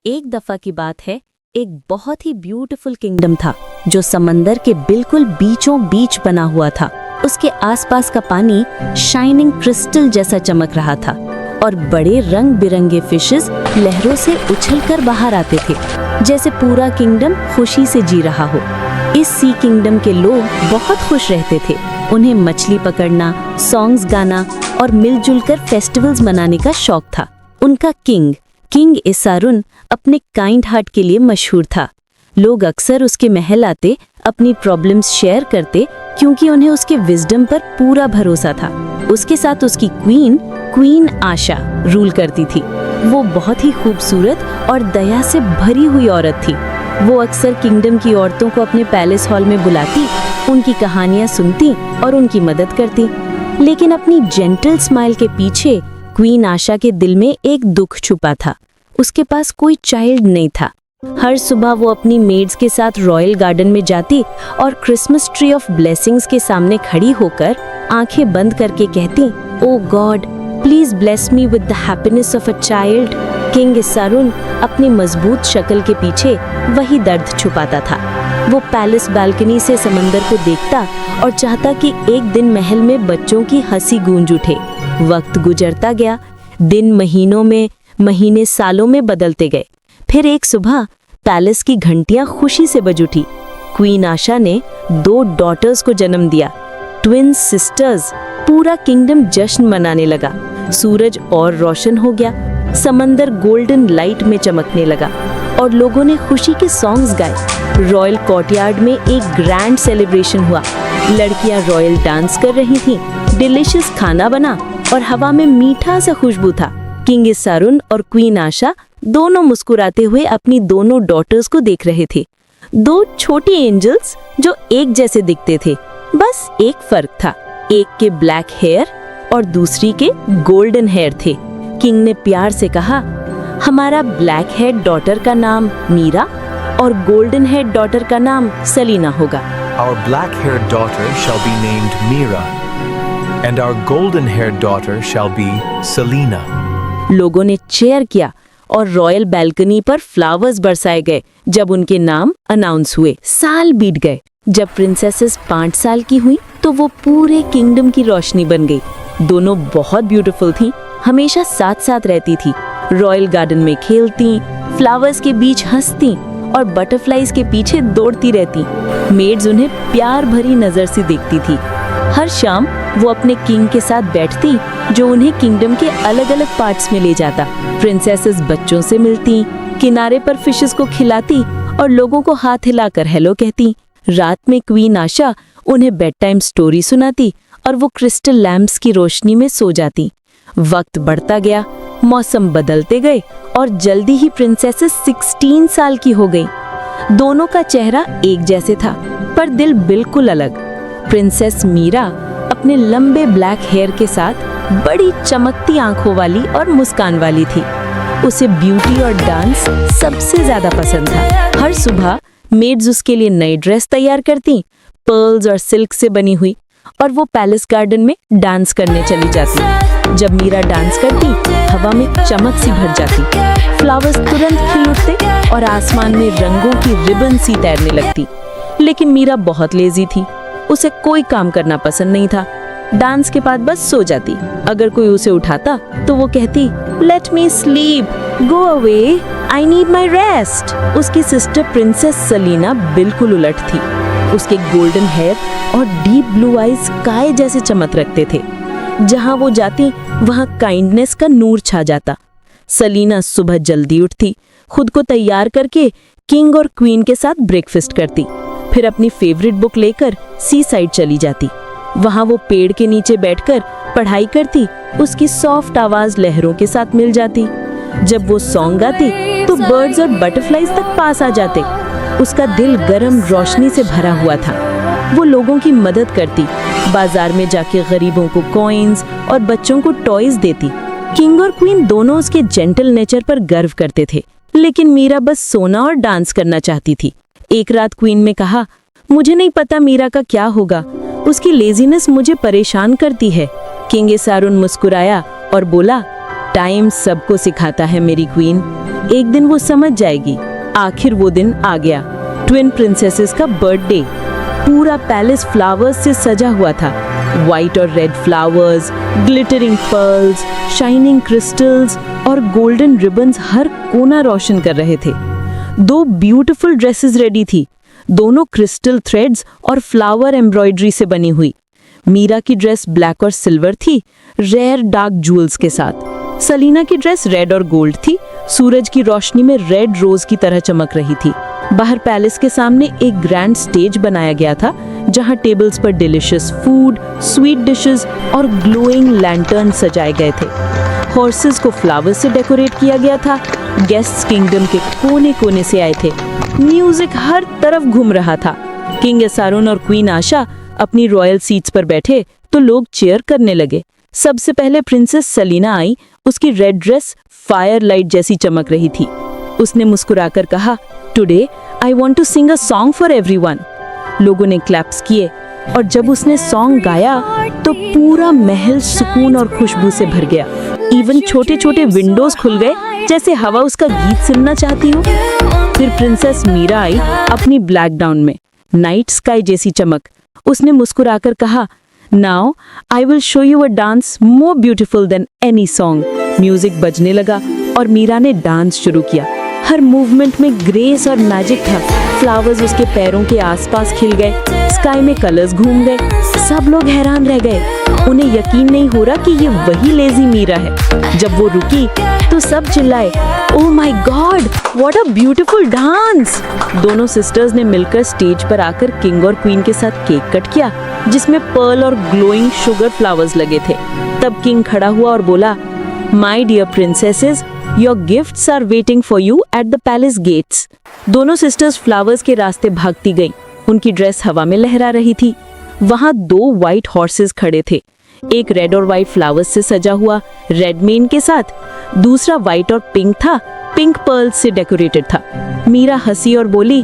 एक दफा की बात है, एक बहुत ही ब्यूटीफुल किंगडम था जो समंदर के बिल्कुल बीचों बीच बना हुआ था। उसके आसपास का पानी शाइनिंग क्रिस्टल जैसा चमक रहा था और बड़े रंग बिरंगे फिशेस लहरों से उछलकर बाहर आते थे, जैसे पूरा किंगडम खुशी से जी रहा हो। इस सी किंगडम के लोग बहुत खुश रहते थे। उन्हें मछली पकड़ना, सॉन्ग्स गाना और मिलजुल कर फेस्टिवल्स मनाने का शौक था। उनका किंग इसारुन अपने काइंड हार्ट के लिए मशहूर था। लोग अक्सर उसके महल आते, अपनी प्रॉब्लम्स शेयर करते, क्योंकि उन्हें उसके विजडम पर पूरा भरोसा था। उसके साथ उसकी क्वीन आशा रूल करती थी। वो बहुत ही खूबसूरत और दया से भरी हुई औरत थी। वो अक्सर किंगडम की औरतों को अपने पैलेस हॉल में बुलाती, उनकी कहानियां सुनती और उनकी मदद करती। लेकिन अपनी जेंटल स्माइल के पीछे क्वीन आशा के दिल में एक दुख छुपा था। उसके पास कोई चाइल्ड नहीं था। हर सुबह वो अपनी मेड्स के साथ रॉयल गार्डन में जाती और क्रिसमस ट्री ऑफ ब्लेसिंग्स के सामने खड़ी होकर आंखें बंद करके कहती, O God please bless me with the happiness of a child. King इसारुन अपनी मजबूत शक्ल के पीछे वही दर्द छुपाता था। वो पैलेस बालकनी से समंदर को देखता और चाहता कि एक दिन महल में बच्चों की हंसी गूंज उठे। वक्त गुजरता गया, दिन महीनों में, महीने सालों में बदलते गए। फिर एक सुबह पैलेस की घंटियां खुशी से बज उठी। क्वीन आशा ने 2 डॉटर्स को जन्म दिया, ट्विन सिस्टर्स। पूरा किंगडम जश्न मनाने लगा। सूरज और रोशन हो गया, समंदर गोल्डन लाइट में चमकने लगा और लोगों ने खुशी के सॉन्ग्स गाए। रॉयल कोर्टयार्ड में एक ग्रैंड सेलिब्रेशन हुआ। लड़कियां रॉयल डांस कर रही थीं, डिलिशियस खाना बना और हवा में मीठा सा खुशबू था। किंग इसारुन और क्वीन आशा दोनों मुस्कुराते हुए अपनी दोनों डॉटर्स को देख रहे थे। 2 छोटी एंजल्स जो एक जैसे दिखते थे। बस एक फर्क था, एक के ब्लैक हेयर और दूसरी के गोल्डन हेयर थे। किंग ने प्यार से कहा, हमारा ब्लैक हेयर डॉटर का नाम मीरा और गोल्डन हेयर डॉटर का नाम सलीना होगा। Our black-haired daughter shall be named Mira, and our golden-haired daughter shall be Selena. लोगों ने चेयर किया और रॉयल बैल्कनी पर फ्लावर्स बरसाए गए जब उनके नाम अनाउंस हुए। साल बीत गए। जब प्रिंसेसेस 5 साल की हुई तो वो पूरे किंगडम की रोशनी बन गई। दोनों बहुत ब्यूटीफुल थीं, हमेशा साथ साथ रहती थी। रॉयल गार्डन में खेलती, फ्लावर्स के बीच हंसती और बटरफ्लाईज के पीछे दौड़ती रहती। मेड्स उन्हें प्यार भरी नजर से देखती थी। हर शाम वो अपने किंग के साथ बैठती, जो उन्हें किंगडम के अलग अलग पार्ट्स में ले जाता। प्रिंसेसेस बच्चों से मिलती, किनारे पर फिशेस को खिलाती और लोगों को हाथ हिलाकर हेलो कहती। रात में क्वीन आशा उन्हें बेड टाइम स्टोरी सुनाती और वो क्रिस्टल लैम्प्स की रोशनी में सो जाती। वक्त बढ़ता गया, मौसम बदलते गए और जल्दी ही प्रिंसेसेस 16 साल की हो गई। दोनों का चेहरा एक जैसे था, पर दिल बिल्कुल अलग। प्रिंसेस मीरा अपने लंबे ब्लैक हेयर के साथ बड़ी चमकती आंखों वाली और मुस्कान वाली थी। उसे ब्यूटी और डांस सबसे ज्यादा पसंद था। हर सुबह मेड्स उसके लिए नई ड्रेस तैयार करती, पर्ल्स और सिल्क से बनी हुई, और वो पैलेस गार्डन में डांस करने चली जाती। जब मीरा डांस करती, हवा में चमक सी भर जाती। फ्लावर्स तुरंत खिल उठते और आसमान में रंगों की रिबन सी तैरने लगती। लेकिन मीरा बहुत लेजी थी। उसे कोई काम करना पसंद नहीं था। डांस के बाद बस सो जाती। अगर कोई उसे उठाता तो वो कहती, let me sleep, go away, I need my rest. उसकी सिस्टर प्रिंसेस सलीना बिल्कुल उलट थी। उसके गोल्डन हेयर और डीप ब्लू आईज काय जैसे चमक रखते थे। जहां वो जाती वहां काइंडनेस का नूर छा जाता। सलीना सुबह जल्दी उठती, खुद को तैयार करके किंग और क्वीन के साथ ब्रेकफास्ट करती, फिर अपनी फेवरेट बुक लेकर सी साइड चली जाती। वहां वो पेड़ के नीचे बैठकर पढ़ाई करती। उसकी सॉफ्ट आवाज लहरों के साथ मिल जाती। जब वो सॉन्ग गाती तो बर्ड्स और बटरफ्लाईज तक पास आ जाते। उसका दिल गरम रोशनी से भरा हुआ था। वो लोगों की मदद करती, बाजार में जाके गरीबों को कॉइन्स और बच्चों को टॉयज देती। किंग और क्वीन दोनों उसके जेंटल नेचर पर गर्व करते थे, लेकिन मीरा बस सोना और डांस करना चाहती थी। एक रात क्वीन ने कहा, मुझे नहीं पता मीरा का क्या होगा, उसकी लेजीनेस मुझे परेशान करती है। किंग इसारुन मुस्कुराया और बोला, टाइम सबको सिखाता है मेरी क्वीन। एक दिन वो समझ जाएगी। आखिर वो दिन आ गया, ट्विन प्रिंसेसेस का बर्थडे। पूरा पैलेस फ्लावर्स से सजा हुआ था। व्हाइट और red flowers, glittering pearls, shining crystals और गोल्डन रिबन्स हर कोना रोशन कर रहे थे। 2 ब्यूटीफुल ड्रेसेस रेडी थी, दोनों क्रिस्टल थ्रेड्स और फ्लावर एम्ब्रॉयडरी से बनी हुई। मीरा की ड्रेस ब्लैक और सिल्वर थी, रेयर डार्क जूल्स के साथ। सलीना की ड्रेस रेड और गोल्ड थी, सूरज की रोशनी में रेड रोज की तरह चमक रही थी। बाहर पैलेस के सामने एक ग्रैंड स्टेज बनाया गया था, जहां टेबल्स पर डिलिशियस फूड, स्वीट डिशेस और ग्लोइंग लैंटर्न सजाए गए थे। हॉर्सेस को फ्लावर्स से डेकोरेट किया गया था। गेस्ट्स किंगडम के कोने-कोने से आए थे। म्यूजिक हर तरफ घूम रहा था। किंग एसारुन और क्वीन आशा अपनी रॉयल सीट्स पर बैठे तो लोग चीयर करने लगे। सबसे पहले प्रिंसेस सलीना आई। उसकी रेड ड्रेस फायर लाइट जैसी चमक रही थी। उसने मुस्कुराकर कहा, today I want to sing a song for everyone. लोगों ने क्लैप्स किए और जब उसने सॉन्ग गाया तो पूरा महल सुकून और खुशबू से भर गया। इवन छोटे-छोटे विंडोज खुल गए, जैसे हवा उसका गीत सुनना चाहती हो। फिर प्रिंसेस मीरा आई अपनी ब्लैक गाउन में, नाइट स्काई जैसी चमक। उसने मुस्कुराकर कहा, now I will show you a dance more beautiful then any song. Music बजने लगा और मीरा ने डांस शुरू किया। हर मूवमेंट में ग्रेस और मैजिक था। फ्लावर्स उसके पैरों के आसपास खिल गए, स्काई में कलर्स घूम गए। सब लोग हैरान रह गए। उन्हें यकीन नहीं हो रहा कि ये वही लेजी मीरा है। जब वो रुकी तो सब चिल्लाए, oh my God, what a beautiful dance. दोनों सिस्टर्स ने मिलकर स्टेज पर आकर किंग और क्वीन के साथ केक कट किया, जिसमें पर्ल और ग्लोइंग शुगर फ्लावर्स लगे थे। तब किंग खड़ा हुआ और बोला, my dear princesses, your gifts are waiting for you at the palace gates. दोनों सिस्टर्स फ्लावर्स के रास्ते भागती गईं। उनकी ड्रेस हवा में लहरा रही थी। वहां 2 व्हाइट हॉर्सेस खड़े थे, एक रेड और व्हाइट फ्लावर्स से सजा हुआ रेड मेन के साथ, दूसरा व्हाइट और पिंक था, पिंक पर्ल्स से डेकोरेटेड था। मीरा हंसी और बोली,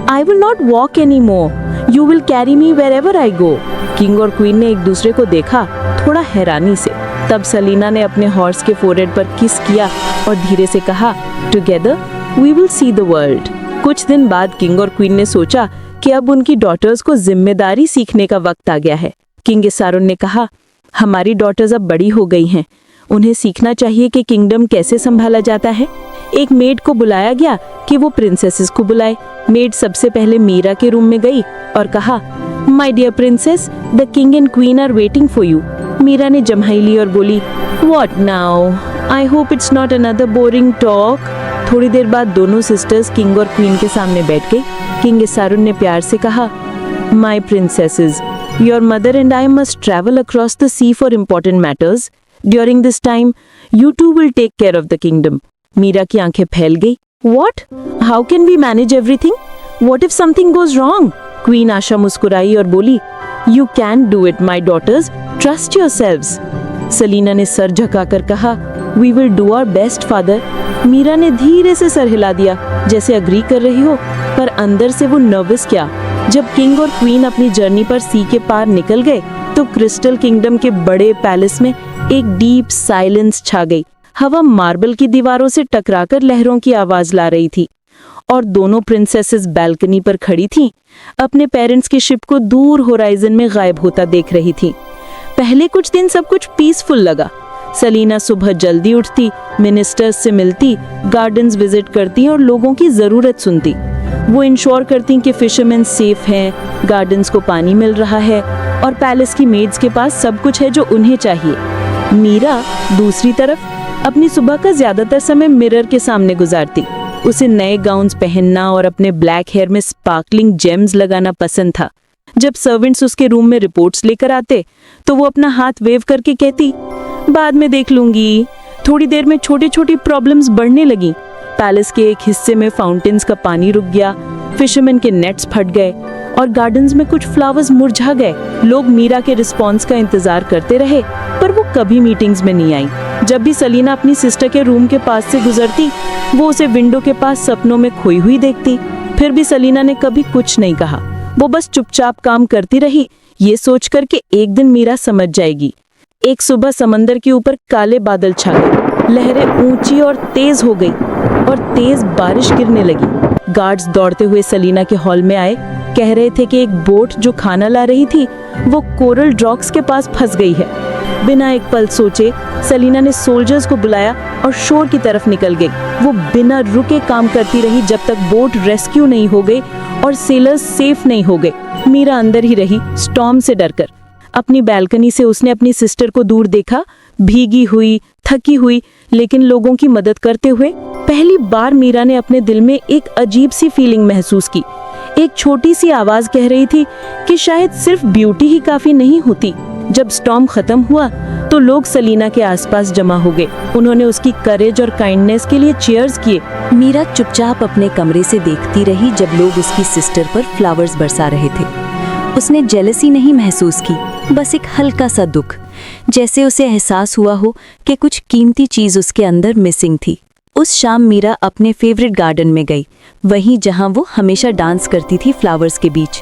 I will not walk any more, you will carry me wherever I go. King और क्वीन ने एक दूसरे को देखा, थोड़ा हैरानी से। तब सलीना ने अपने हॉर्स के फोरहेड पर किस किया और धीरे से कहा, together we will see the world. कुछ दिन बाद किंग और क्वीन ने सोचा कि अब उनकी डॉटर्स को जिम्मेदारी सीखने का वक्त आ गया है। किंग एसारुन ने कहा, हमारी डॉटर्स अब बड़ी हो गई हैं, उन्हें सीखना चाहिए कि किंगडम कैसे संभाला जाता है। एक मेड को बुलाया गया कि वो प्रिंसेसेस को बुलाए। मेड सबसे पहले मीरा के रूम में गई और कहा, my dear princess, the king and queen are waiting for you. Meera ने जम्हाई ली और बोली, what now, I hope it's not another boring talk. थोड़ी देर बाद दोनों सिस्टर्स किंग और क्वीन के सामने बैठ गई। किंग एसारुन ने प्यार से कहा, my princesses, your mother and I must travel across the sea for important matters. During this time, you two will take care of the kingdom. Meera की आंखें फैल गई। What? How can we manage everything? What if something goes wrong? Queen Asha मुस्कुराई और बोली, You can do it, my daughters. Trust yourselves. Salina ने sir झुकाकर कहा, We will do our best, father. Meera ने धीरे से सर हिला दिया, जैसे अग्री कर रही हो, पर अंदर से वो नर्वस क्या। जब किंग और क्वीन अपनी जर्नी पर सी के पार निकल गए तो क्रिस्टल किंगडम के बड़े पैलेस में एक डीप साइलेंस छा गई। हवा मार्बल की दीवारों से टकराकर लहरों की आवाज ला रही थी और दोनों प्रिंसेसेस बैल्कनी पर खड़ी थीं, अपने पेरेंट्स की शिप को दूर होराइजन में गायब होता देख रही थीं। पहले कुछ दिन सब कुछ पीसफुल लगा। सलीना सुबह जल्दी उठती, मिनिस्टर्स से मिलती, गार्डन्स विजिट करती और लोगों की जरूरत सुनती। वो इंश्योर करती कि फिशरमैन सेफ हैं, गार्डन्स को पानी मिल रहा है और पैलेस की मेड्स के पास सब कुछ है जो उन्हें चाहिए। मीरा दूसरी तरफ अपनी सुबह का ज्यादातर समय मिरर के सामने गुजारती। उसे नए गाउन्स पहनना और अपने ब्लैक हेयर में स्पार्कलिंग जेम्स लगाना पसंद था। जब सर्वेंट्स उसके रूम में रिपोर्ट्स लेकर आते तो वो अपना हाथ वेव करके कहती, बाद में देख लूंगी। थोड़ी देर में छोटी छोटी प्रॉब्लम्स बढ़ने लगी। पैलेस के एक हिस्से में फाउंटेन्स का पानी रुक गया, फिशरमैन के नेट्स फट गए और गार्डन्स में कुछ फ्लावर्स मुरझा गए। लोग मीरा के रिस्पॉन्स का इंतजार करते रहे, पर वो कभी मीटिंग्स में नहीं आई। जब भी सलीना अपनी सिस्टर के रूम के पास से गुजरती, वो उसे विंडो के पास सपनों में खोई हुई देखती। फिर भी सलीना ने कभी कुछ नहीं कहा। वो बस चुपचाप काम करती रही, ये सोचकर कि एक दिन मीरा समझ जाएगी। एक सुबह समंदर के ऊपर काले बादल छा गए, लहरें ऊंची और तेज हो गई। और तेज बारिश गिरने लगी। गार्ड्स दौड़ते हुए सलीना के हॉल में आए, कह रहे थे कि एक बोट जो खाना ला रही थी वो कोरल रॉक्स के पास फंस गई है। बिना एक पल सोचे सलीना ने सोल्जर्स को बुलाया और शोर की तरफ निकल गई। वो बिना रुके काम करती रही जब तक बोट रेस्क्यू नहीं हो गई और सेलर्स सेफ नहीं हो गए। मीरा अंदर ही रही, स्टॉर्म से डरकर। अपनी बैल्कनी से उसने अपनी सिस्टर को दूर देखा, भीगी हुई, थकी हुई, लेकिन लोगों की मदद करते हुए। पहली बार मीरा ने अपने दिल में एक अजीब सी फीलिंग महसूस की। एक छोटी सी आवाज कह रही थी कि शायद सिर्फ ब्यूटी ही काफी नहीं होती। जब स्टॉर्म खत्म हुआ तो लोग सलीना के आसपास जमा हो गए। उन्होंने उसकी करेज और काइंडनेस के लिए चीयर्स किए। मीरा चुपचाप अपने कमरे से देखती रही जब लोग उसकी सिस्टर पर फ्लावर्स बरसा रहे थे। उसने जेलसी नहीं महसूस की, बस एक हल्का सा दुख, जैसे उसे एहसास हुआ हो कि कुछ कीमती चीज उसके अंदर मिसिंग थी। उस शाम मीरा अपने फेवरेट गार्डन में गई, वहीं जहां वो हमेशा डांस करती थी फ्लावर्स के बीच।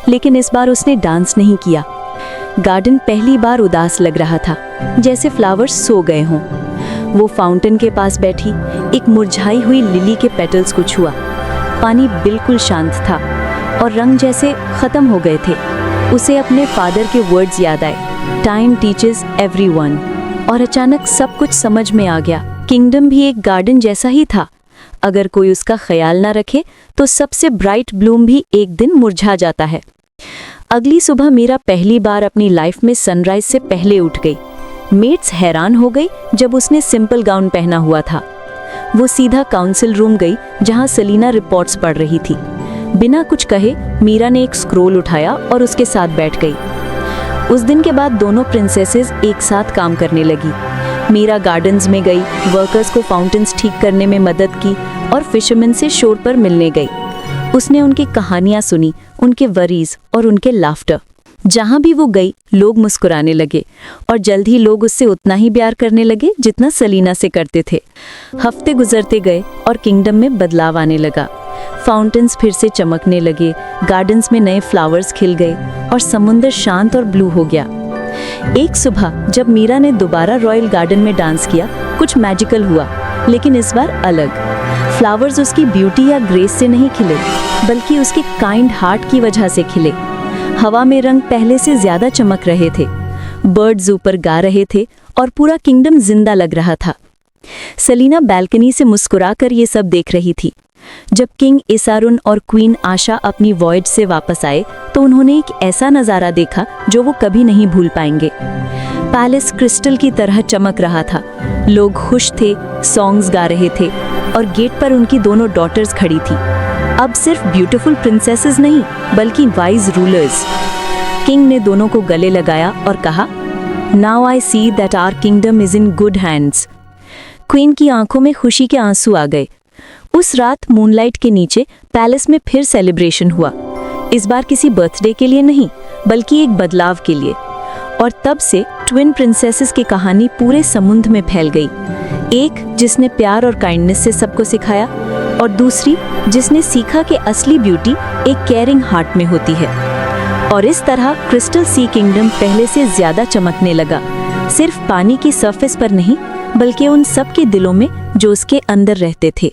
लेकिन इस बार उसने डांस नहीं किया। गार्डन पहली बार उदास लग रहा था, जैसे फ्लावर्स सो गए हों। वो फाउंटेन के पास बैठी, एक मुरझाई हुई लिली के पेटल्स को छुआ। पानी बिल्कुल शांत था और रंग जैसे खत्म हो गए थे। उसे अपने फादर के वर्ड्स याद आए, टाइम टीचेस एवरीवन। और अचानक सब कुछ समझ में आ गया। किंगडम भी एक गार्डन जैसा ही था। अगर कोई उसका ख्याल ना रखे तो सबसे ब्राइट ब्लूम भी एक दिन मुरझा जाता है। अगली सुबह मीरा पहली बार अपनी लाइफ में सनराइज से पहले उठ गई। मेट्स हैरान हो गई जब उसने सिंपल गाउन पहना हुआ था। वो सीधा काउंसिल रूम गई जहां सलीना रिपोर्ट्स पढ़ रही थी। बिना कुछ कहे मीरा ने एक स्क्रोल उठाया और उसके साथ बैठ गई। उस दिन के बाद दोनों प्रिंसेसेस एक साथ काम करने लगी। मीरा गार्डन्स में गई, वर्कर्स को फाउंटेन्स ठीक करने में मदद की और फिशरमैन से शोर पर मिलने गई। उसने उनकी कहानियां सुनी, उनके वरीज और उनके लाफ्टर। जहां भी वो गई लोग मुस्कुराने लगे और जल्द ही लोग उससे उतना ही प्यार करने लगे जितना सलीना से करते थे। हफ्ते गुजरते गए और किंगडम में बदलाव आने लगा। फाउंटेन्स फिर से चमकने लगे, गार्डन्स में नए फ्लावर्स खिल गए और समुंदर शांत और ब्लू हो गया। एक सुबह जब मीरा ने दोबारा रॉयल गार्डन में डांस किया, कुछ मैजिकल हुआ, लेकिन इस बार अलग। फ्लावर्स उसकी ब्यूटी या ग्रेस से नहीं खिले, बल्कि उसके काइंड हार्ट की वजह से खिले। हवा में रंग पहले से ज्यादा चमक रहे थे, बर्ड्स ऊपर गा रहे थे और पूरा किंगडम जिंदा लग रहा था। सलीना बैल्कनी से मुस्कुराकर ये सब देख रही थी। जब किंग इसारुन और क्वीन आशा अपनी वॉयज से वापस आए तो उन्होंने एक ऐसा नज़ारा देखा जो वो कभी नहीं भूल पाएंगे। पैलेस क्रिस्टल की तरह चमक रहा था, लोग खुश थे, सॉन्ग्स गा रहे थे और गेट पर उनकी दोनों डॉटर्स खड़ी थी। अब सिर्फ ब्यूटीफुल प्रिंसेसेस नहीं, बल्कि वाइज रूलर्स। किंग ने दोनों को गले लगाया और कहा, now I see that our kingdom is in good hands. Queen की आंखों में खुशी के आंसू आ गए। उस रात मूनलाइट के नीचे पैलेस में फिर सेलिब्रेशन हुआ। इस बार किसी बर्थडे के लिए नहीं, बल्कि एक बदलाव के लिए। और तब से ट्विन प्रिंसेसेस की कहानी पूरे समुद्र में फैल गई। एक जिसने प्यार और काइंडनेस से सबको सिखाया और दूसरी जिसने सीखा कि असली ब्यूटी एक केयरिंग हार्ट में होती है। और इस तरह क्रिस्टल सी किंगडम पहले से ज्यादा चमकने लगा, सिर्फ पानी की सरफेस पर नहीं, बल्कि उन सब के दिलों में जो उसके अंदर रहते थे।